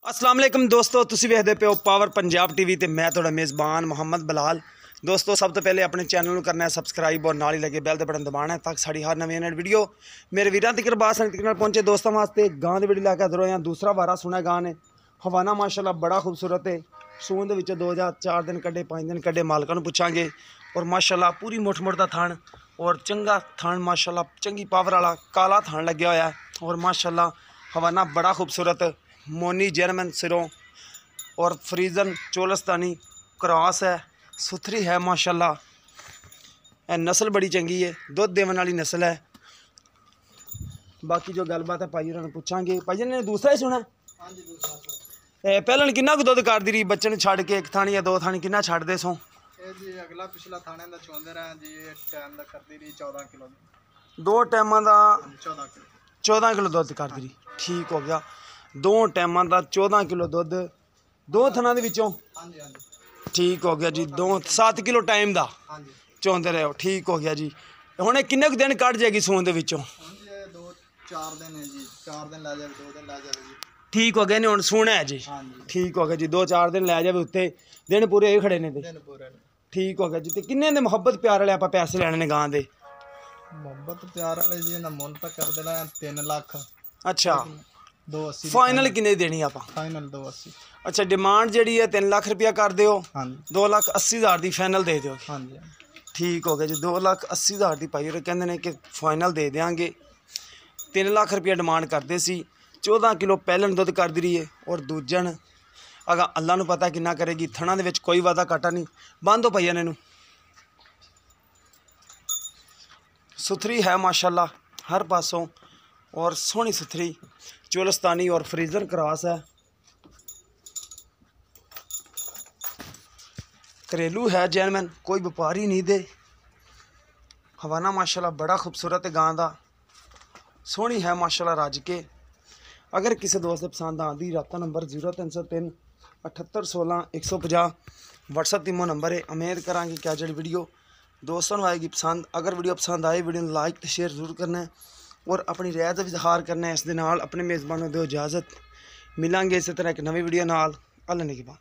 अस्सलाम वालेकुम दोस्तों, तुसी वेखदे पे हो पावर पंजाब टीवी ते मैं तुहाडा मेज़बान मोहम्मद बिलाल। दोस्तों सब तो पहले अपने चैनल को करना है सबसक्राइब और नाल ही लगे बैल दे बटन दबाना है ताकि साड़ी हर नवी वीडियो मेरे वीरां तक पहुंचे। दोस्तों वास्ते गां दी वीडियो लैके हाजिर होए हां। दूसरा वारा सुना गां ने हवाना माशाल्लाह बड़ा खूबसूरत है। सून दे विच 4 दिन कड्डे 5 दिन कड्डे मालकां नूं पुछांगे। और माशाल्लाह पूरी मुठ दा थान और चंगा थान माशाल्लाह चंगी पावर वाला काला थान लग्या होया है। और माशाल्लाह हवाना बड़ा खूबसूरत मोनी जर्मन सिरों और फ्रीजन चोलस्तानी क्रॉस है, सुथरी है माशाल्लाह। नस्ल बड़ी चंगी है, दुध देवन वाली नस्ल है। बाकी जो गलबात है भाई उन्होंने पूछांगे। भाई ने दूसरा ही सुना पहले किन्ना कुछ दुध करती रही बच्चे ने छड़ के एक थानी या दो थानी किन्ना छड़ते सो? जी अगला पिछला थाने दा चोंदे रहे जी, एक टाइम दा करदी रही 14 किलो दो टाइमां दा 14 किलो दुध करदी रही। ठीक हो गया, दो टाइमां दा 14 किलो दुध दो थना दे विचों। हां जी हां जी ठीक हो गया जी। 7 किलो टाइम दा हां जी चोंदे रहे हो। ठीक हो गया जी। हुण किन्ने कुछ दिन कट जाएगी सून दे विचों? हां जी 2-4 दिन है जी, 4 दिन ला जावे 2 दिन ला जावे जी। ठीक हो गया ने हुण सूना है जी। हां जी ठीक हो गया जी। 2-4 दिन लै जावे उत्ते दिन पूरे ही खड़े ने ते। दिन पूरे ठीक हो गया जी। ते किन्ने दे मुहब्बत प्यार वाले आपां पैसे लैणे ने गां दे? मोहब्बत प्यार वाले जी ना मुल तक कर देना 3 लाख। अच्छा 280 फाइनल किन्ने देनी आपां? फाइनल 280। अच्छा डिमांड जी है 3 लाख रुपया कर दिओ, हां जी 2,80,000 की फाइनल दे दिओ। हां जी ठीक हो गया जी। 2,80,000 की पाई कहते हैं कि फाइनल दे देंगे। 3 लाख रुपया डिमांड करते सी। 14 किलो पहलन दुध कर दी रही है और दूजन अगर अल्लाह नूं पता किन्ना करेगी। थणा दे विच कोई वादा काटा नहीं। बंद हो पई इन्हां सुथरी है माशाल्लाह हर पासों और सोहनी सुथरी चोलस्तानी और फ्रीजर क्रॉस है। घरेलू है जैनमैन, कोई व्यापारी नहीं दे। हवाना माशाल्लाह बड़ा खूबसूरत है गां दा, सोहनी है माशाल्लाह रज के। अगर किसी दोस्त पसंद आती रब्ता नंबर 0303 78 16 150 व्हाट्सअप तीमो नंबर है। उम्मीद करा कि क्या जी वीडियो दोस्तों को आएगी पसंद। अगर वीडियो पसंद आए वीडियो लाइक तो शेयर जरूर करना है और अपनी राय का इजहार करना है। इस दे नाल अपने मेज़बानों को इजाज़त मिलांगे इस तरह एक नवी वीडियो नाल। अल्लाह ने की बात।